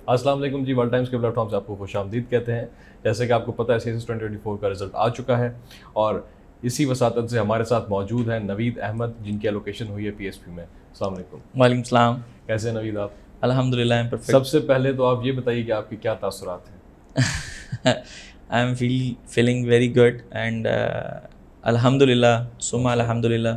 अस्सलाम वालेकुम जी, world times के प्लेटफॉर्म से आपको खुशामदीद कहते हैं। जैसे कि आपको पता है CSS 2024 का रिजल्ट आ चुका है और इसी वसातत से हमारे साथ मौजूद हैं नवीद अहमद, जिनकी एलोकेशन हुई है PSP में। अस्सलाम वालेकुम। वालेकुम सलाम। कैसे हैं नवीद आप? अल्हम्दुलिल्लाह, आई एम परफेक्ट। सबसे पहले तो आप ये बताइए कि आपके क्या तासुरात हैं? I am feeling very good and अल्हम्दुलिल्लाह सुम्मा अल्हम्दुलिल्लाह,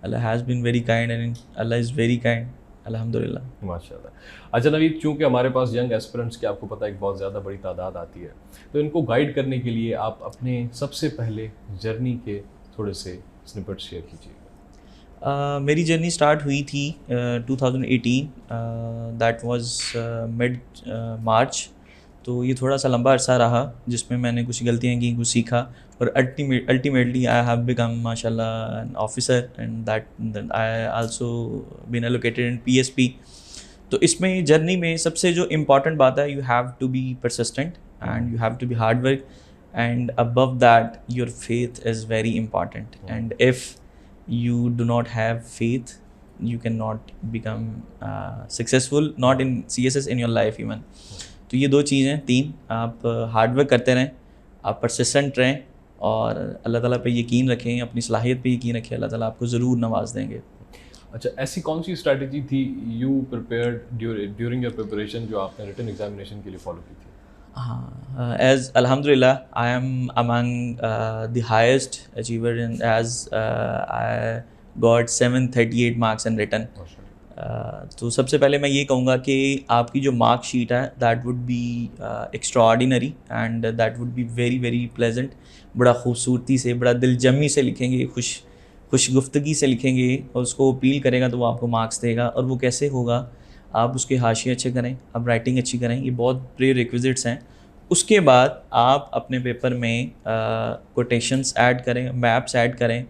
Allah has been very kind and Allah is very kind, अल्हम्दुलिल्लाह। माशाल्लाह। अच्छा नवीद, चूँकि हमारे पास यंग एस्पिरेंट्स की आपको पता है एक बहुत ज़्यादा बड़ी तादाद आती है, तो इनको गाइड करने के लिए आप अपने सबसे पहले जर्नी के थोड़े से स्निपेट्स शेयर कीजिएगा। मेरी जर्नी स्टार्ट हुई थी 2018, दैट वाज मिड मार्च। तो ये थोड़ा सा लंबा अरसा रहा जिसमें मैंने कुछ गलतियाँ की, कुछ सीखा और अल्टीमेटली आई हैव बिकम माशाल्लाह an officer and that I also been allocated in PSP। तो इसमें जर्नी में सबसे जो इम्पॉर्टेंट बात है, you have to be persistent and you have to be hard work and above that your faith is very important. And if you do not have faith, you cannot become successful, not in CSS, in your life even। तो ये दो चीज़ें, तीन, आप hard work करते रहें, आप persistent रहें और अल्लाह ताला पे यकीन रखें, अपनी सलाहियत पे यकीन रखें, अल्लाह ताला आपको ज़रूर नवाज देंगे। अच्छा, ऐसी कौन सी स्ट्रैटेजी थी you prepared during your preparation जो आपने रिटन एग्जामिनेशन के लिए फॉलो की थी? As Alhamdulillah, I am among the highest achiever in as I got 738 marks in written। तो सबसे पहले मैं ये कहूँगा कि आपकी जो मार्क शीट है that would B extraordinary and that would be very very pleasant. बड़ा खूबसूरती से, बड़ा दिलजमी से लिखेंगे, खुशगुफ्तगी से लिखेंगे और उसको अपील करेगा तो वो आपको मार्क्स देगा। और वो कैसे होगा? आप उसके हाशिए अच्छे करें, आप राइटिंग अच्छी करें, ये बहुत प्री रिक्विजिट्स हैं। उसके बाद आप अपने पेपर में कोटेशंस ऐड करें, मैप्स ऐड करें।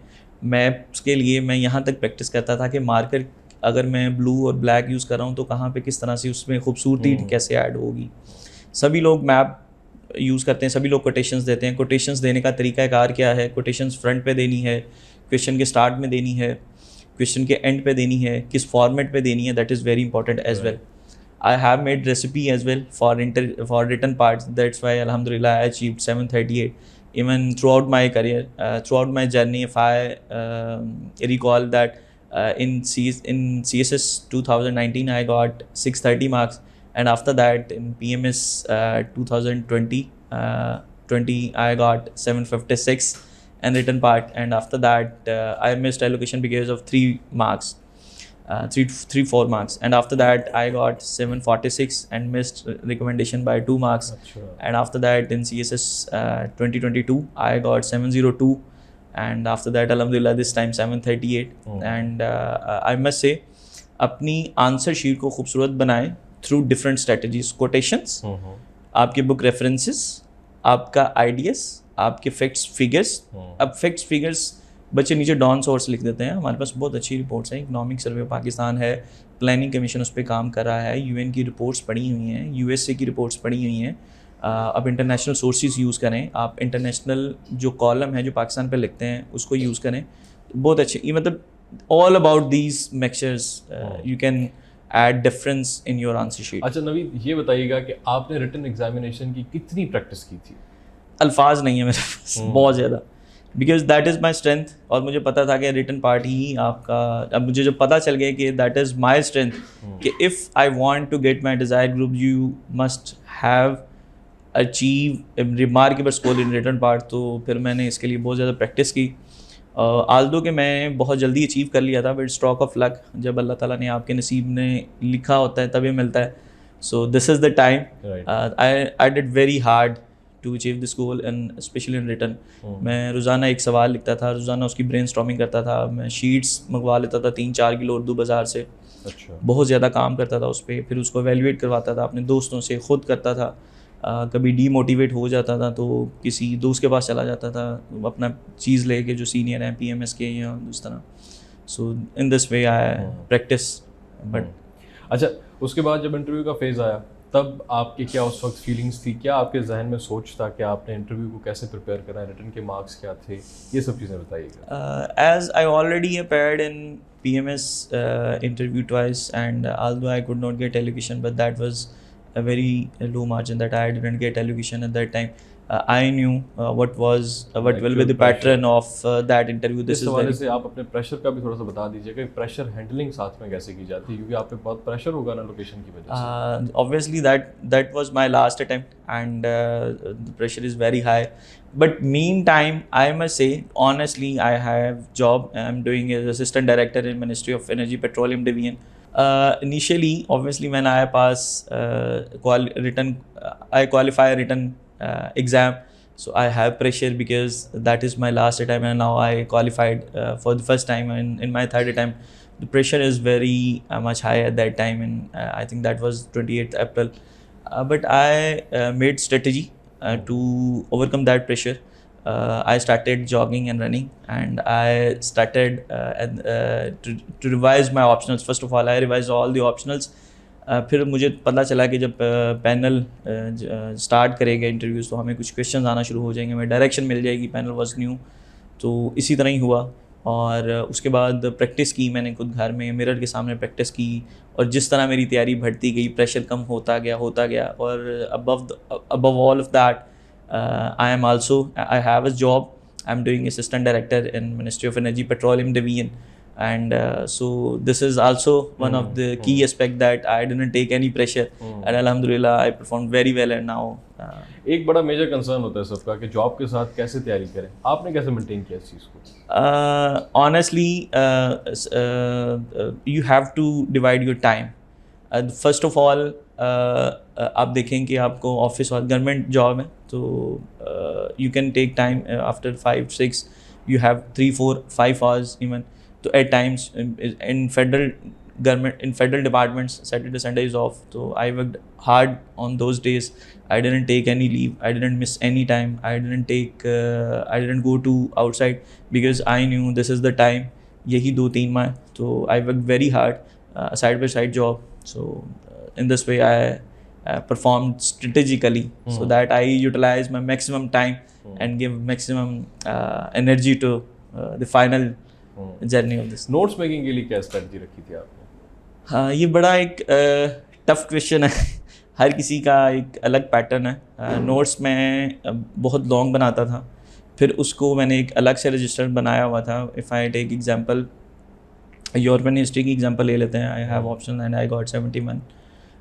मैप्स के लिए मैं यहाँ तक प्रैक्टिस करता था कि मार्कर अगर मैं ब्लू और ब्लैक यूज़ कर रहा हूँ तो कहाँ पे किस तरह से उसमें खूबसूरती कैसे ऐड होगी। सभी लोग मैप यूज़ करते हैं, सभी लोग कोटेशंस देते हैं। कोटेशंस देने का तरीक़ाकार क्या है? कोटेशंस फ्रंट पे देनी है, क्वेश्चन के स्टार्ट में देनी है, क्वेश्चन के एंड पे देनी है, किस फॉर्मेट पे देनी है, that is very important as well. I have made recipe as well for written parts, that's why अल्हम्दुलिल्लाह I achieved 738 even throughout my career, throughout my journey. If I recall that in CSS 2019 I got 630 marks, and after that in PMS 2020 I got 756 and written part, and after that I missed allocation because of 3 marks, 4 marks, and after that I got 746 and missed recommendation by 2 marks. And after that in CSS 2022 I got 702, and after that alhamdulillah this time 738। and I must say अपनी answer sheet को खूबसूरत बनाएं through different strategies, quotations, आपके book references, आपका ideas, आपके facts figures. अब facts figures बच्चे नीचे डॉन सोर्स लिख देते हैं। हमारे पास बहुत अच्छी रिपोर्ट्स हैं, इकनॉमिक सर्वे पाकिस्तान है, प्लानिंग कमीशन उस पर काम कर रहा है, UN की रिपोर्ट्स पड़ी हुई हैं, USA की रिपोर्ट्स पड़ी हुई हैं। अब इंटरनेशनल सोर्सेज यूज़ करें, आप इंटरनेशनल जो कॉलम है जो पाकिस्तान पे लिखते हैं उसको यूज़ करें, बहुत अच्छे। ये मतलब all about these mixtures you can add difference in your answer sheet. अच्छा नवीद, ये बताइएगा कि आपने रिटन एग्जामिनेशन की कितनी प्रैक्टिस की थी? अल्फाज नहीं है मेरे पास, बहुत ज़्यादा, because that is my strength. और मुझे पता था कि रिटन पार्ट ही आपका, अब मुझे जो पता चल गया कि दैट इज़ माई स्ट्रेंथ, कि if I want to get my desire group you must have achieve remarkable score in written part. तो फिर मैंने इसके लिए बहुत ज़्यादा प्रैक्टिस की। आल्दो कि मैं बहुत जल्दी अचीव कर लिया था, बट स्ट्रोक ऑफ लक, जब अल्लाह ताला ने आपके नसीब ने लिखा होता है तभी मिलता है। So this is the time I did very hard to achieve this goal and specially in written. मैं रोज़ाना एक सवाल लिखता था, रोज़ाना उसकी ब्रेनस्टॉर्मिंग करता था, मैं शीट्स मंगवा लेता था 3-4 किलो उर्दू बाज़ार से। अच्छा। बहुत ज़्यादा काम करता था उस पर, फिर उसको एवेलुएट करवाता था अपने दोस्तों से, ख़ुद करता था। कभी डीमोटिवेट हो जाता था तो किसी दोस्त के पास चला जाता था अपना चीज़ लेके जो सीनियर हैं PMS के या उस तरह। So in this way I practice. But अच्छा, उसके बाद जब इंटरव्यू का फेज़ आया तब आपकी क्या उस वक्त फीलिंग्स थी? क्या आपके जहन में सोच था कि आपने इंटरव्यू को कैसे प्रिपेयर करा, रिटन के मार्क्स क्या थे, ये सब चीज़ें बताइएगा। As I already appeared in PMS interview twice, and although I could not get allocation, but that was a very low margin that I didn't get allocation at that time. I knew what will be the pattern of that interview. This इस is हवाले very से आप अपने pressure का भी थोड़ा सा बता दीजिए कि प्रेशर हैंडलिंग साथ में कैसे की जाती है, क्योंकि आप पे बहुत प्रेशर होगा ना लोकेशन की वजह से। obviously that was my last attempt, and the pressure is very high. But meantime, I must say honestly, I have job I'm doing as assistant director in Ministry of Energy Petroleum Division. Initially, obviously, when I pass I qualify written exam, so I have pressure because that is my last attempt, and now I qualified for the first time in my third attempt. The pressure is very much high at that time, and I think that was 28th April. But I made strategy to overcome that pressure. I started jogging and running, and I started to revise my optionals. First of all, I revised all the optionals. फिर मुझे पता चला कि जब panel start करेगा interviews तो हमें कुछ क्वेश्चन आना शुरू हो जाएंगे, हमें डायरेक्शन मिल जाएगी, पैनल वाज न्यू। तो इसी तरह ही हुआ, और उसके बाद प्रैक्टिस की मैंने खुद घर में मिरर के सामने प्रैक्टिस की, और जिस तरह मेरी तैयारी बढ़ती गई प्रेशर कम होता गया। और above all of that I have a job. I'm doing assistant director in Ministry of Energy Petroleum Division, and so this is also one of the key aspect that I didn't take any pressure, and alhamdulillah I performed very well. And now एक बड़ा major concern होता है सबका कि job के साथ कैसे तैयारी करें, आपने कैसे मेंटेन किया इस चीज़ को? honestly, you have to divide your time. First of all आप देखें कि आपको ऑफिस और गवर्नमेंट जॉब है तो you can take time after 5-6 you have 3-4-5 hours even. So at times in federal government, in federal departments, Saturday Sunday is off, so I worked hard on those days. I didn't take any leave, I didn't miss any time, I didn't go to outside because I knew this is the time, यही 2-3 माह. So I worked very hard, side by side job. So in this way I performed strategically so that I utilize my maximum time and give maximum energy to the final journey of this. Notes making के लिए क्या strategy रखी थी आपने? हाँ, ये बड़ा एक टफ क्वेश्चन है. हर किसी का एक अलग पैटर्न है. नोट्स में बहुत लॉन्ग बनाता था, फिर उसको मैंने एक अलग से रजिस्टर बनाया हुआ था. If I take example, European history की एग्जांपल ले लेते हैं. I have option and I got 71.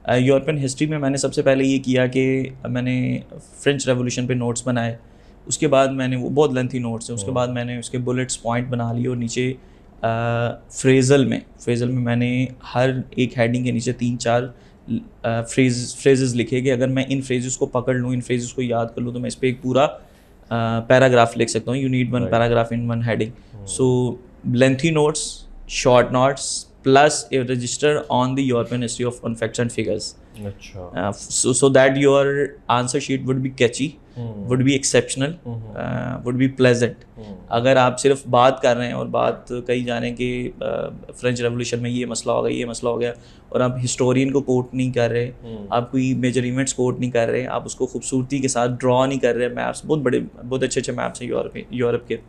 European history में मैंने सबसे पहले ये किया कि मैंने फ्रेंच रेवोल्यूशन पे नोट्स बनाए. उसके बाद मैंने, वो बहुत लेंथी नोट्स है, उसके बाद मैंने उसके बुलेट्स पॉइंट बना लिए और नीचे फ्रेज़ल में मैंने हर एक हेडिंग के नीचे 3-4 फ्रेजेस लिखे कि अगर मैं इन फ्रेजेस को पकड़ लूँ, इन फ्रेजेस को याद कर लूँ, तो मैं इस पर एक पूरा पैराग्राफ लिख सकता हूँ. You need 1 paragraph in 1 heading. So lengthy notes, short notes, plus a register on the European history of on facts and figures. So that your answer sheet would be catchy, would be exceptional, would be pleasant. अगर आप सिर्फ बात कर रहे हैं और बात कही जा रहे हैं कि फ्रेंच रेवोल्यूशन में ये मसला हो गया, और आप हिस्टोरियन को कोट नहीं कर रहे, आप कोई मेजर इवेंट्स कोट नहीं कर रहे, आप उसको खूबसूरती के साथ ड्रॉ नहीं कर रहे. मैप्स बहुत अच्छे मैप्स हैं यूरोप के,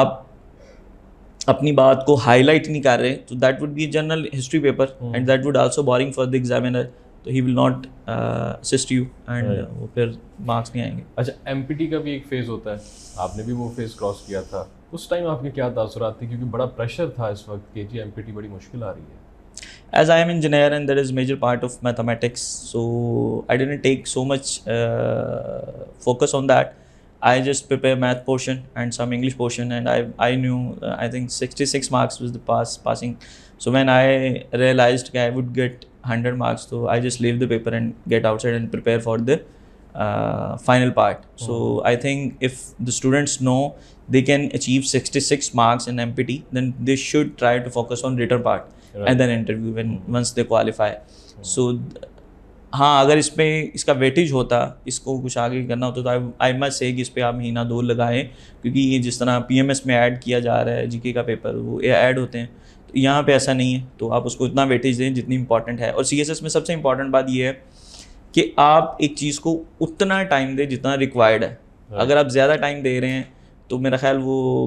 आप अपनी बात को हाईलाइट नहीं कर रहे, तो that would be general history paper and that would also boring for the examiner. तो he will not assist you and वो फिर मार्क्स नहीं आएंगे. अच्छा, एमपीटी का भी एक फेज़ होता है, आपने भी वो फेज़ क्रॉस किया था. उस टाइम आपके क्या तासुरात थे, क्योंकि बड़ा प्रेशर था इस वक्त कि जी एमपीटी बड़ी मुश्किल आ रही है? As I am engineer and there is major part of mathematics, so I didn't take so much focus on that. I just prepare math portion and some English portion, and I knew I think 66 marks was the passing. So when I realized that I would get 100 marks, so I just leave the paper and get outside and prepare for the final part. So I think if the students know they can achieve 66 marks in MPT, then they should try to focus on written part and then interview once they qualify. So हाँ, अगर इसका weightage होता, इसको कुछ आगे करना होता तो आई मस्ट से कि इस पर आप महीना 2 लगाएं, क्योंकि ये जिस तरह पीएमएस में ऐड किया जा रहा है जीके का पेपर, वो ऐड होते हैं, तो यहाँ पे ऐसा नहीं है. तो आप उसको इतना वेटेज दें जितनी इंपॉर्टेंट है. और सीएसएस में सबसे इंपॉर्टेंट बात ये है कि आप एक चीज़ को उतना टाइम दें जितना रिक्वायर्ड है. अगर आप ज़्यादा टाइम दे रहे हैं तो मेरा ख्याल वो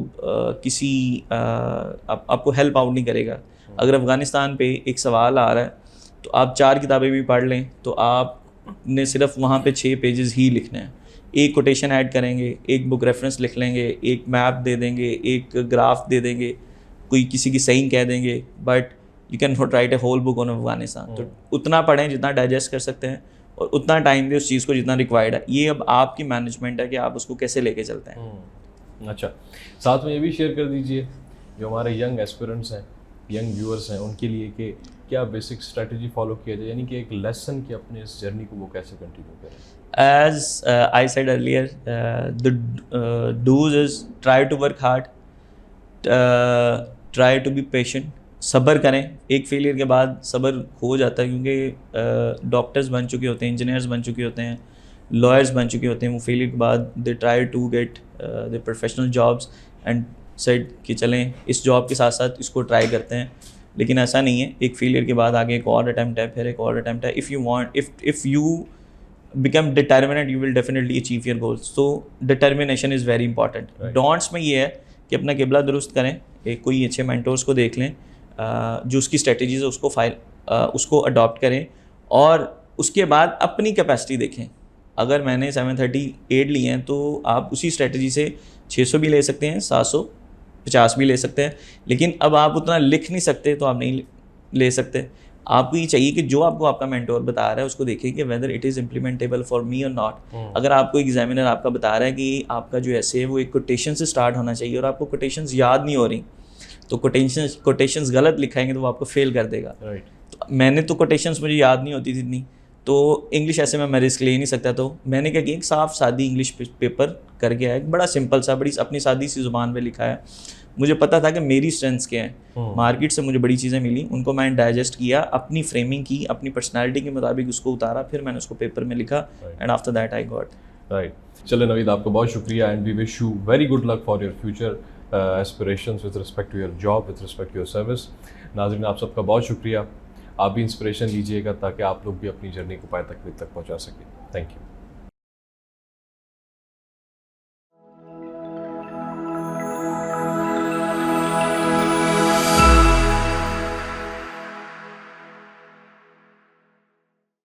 आपको हेल्प आउट नहीं करेगा. अगर अफ़गानिस्तान पे एक सवाल आ रहा है तो आप 4 किताबें भी पढ़ लें तो आपने सिर्फ वहाँ पे 6 पेजेस ही लिखने हैं। एक कोटेशन ऐड करेंगे, एक बुक रेफरेंस लिख लेंगे, एक मैप दे देंगे, एक ग्राफ दे देंगे, कोई किसी की सही कह देंगे, but you can not write a whole book on Afghanistan. तो उतना पढ़ें जितना डाइजेस्ट कर सकते हैं और उतना टाइम दें उस चीज़ को जितना रिक्वायर्ड है। ये अब आपकी मैनेजमेंट है कि आप उसको कैसे लेके चलते हैं। अच्छा, साथ में ये भी शेयर कर दीजिए जो हमारे यंग एस्पिरेंट्स हैं, यंग व्यूअर्स हैं, उनके लिए कि क्या बेसिक स्ट्रेटजी फॉलो किया जाए, यानी कि एक लेसन कि अपने इस जर्नी को वो कैसे कंटिन्यू करें। As I said earlier, the do's is try to work hard, try to be patient, सब्र करें। एक फेलियर के बाद सब्र हो जाता है क्योंकि डॉक्टर्स बन चुके होते हैं, इंजीनियर्स बन चुके होते हैं, लॉयर्स बन चुके होते हैं। वो फेलियर के बाद they try to get the professional jobs and said कि चलें इस जॉब के साथ साथ इसको ट्राई करते हैं, लेकिन ऐसा नहीं है। एक फेलियर के बाद आगे एक और अटैम्प्ट है, फिर एक और अटैम्प्ट है। If you become determined you will definitely achieve your goals, so determination is very important. Don'ts में ये है कि अपना किबला दुरुस्त करें, एक कोई अच्छे मेंटोर्स को देख लें जो उसकी स्ट्रेटजीज है उसको अडॉप्ट करें और उसके बाद अपनी कैपेसिटी देखें। अगर मैंने 738 लिए हैं तो आप उसी स्ट्रेटजी से 600 भी ले सकते हैं, 750 भी ले सकते हैं, लेकिन अब आप उतना लिख नहीं सकते तो आप नहीं ले सकते। आपको ये चाहिए कि जो आपको आपका मेंटोर बता रहा है उसको देखिए कि whether it is implementable for me और नॉट। अगर आपको एग्जामिनर आपका बता रहा है कि आपका जो ऐसे है वो एक कोटेशन से स्टार्ट होना चाहिए और आपको कोटेशंस याद नहीं हो रही, तो कोटेशंस गलत लिखाएंगे तो वो आपको फेल कर देगा। तो मैंने तो कोटेशंस मुझे याद नहीं होती थी इतनी, तो इंग्लिश ऐसे में मैं रिस्क ले नहीं सकता, तो मैंने क्या किया एक साफ सादी इंग्लिश पेपर करके आया, बड़ा सिंपल सा, बड़ी अपनी सादी सी ज़ुबान पे लिखा है। मुझे पता था कि मेरी स्ट्रेंथ्स क्या हैं, मार्केट से मुझे बड़ी चीज़ें मिली, उनको मैंने डाइजेस्ट किया, अपनी फ्रेमिंग की, अपनी पर्सनालिटी के मुताबिक उसको उतारा, फिर मैंने उसको पेपर में लिखा and after that I got right. चलो नवीद, आपको बहुत शुक्रिया and we wish you very good luck for your future aspirations with respect to your job, with respect to your service. नाज़रीन, आप सबका बहुत शुक्रिया। आप भी इंस्पिरेशन लीजिएगा ताकि आप लोग भी अपनी जर्नी को पाए तक पहुँचा सकें। Thank you.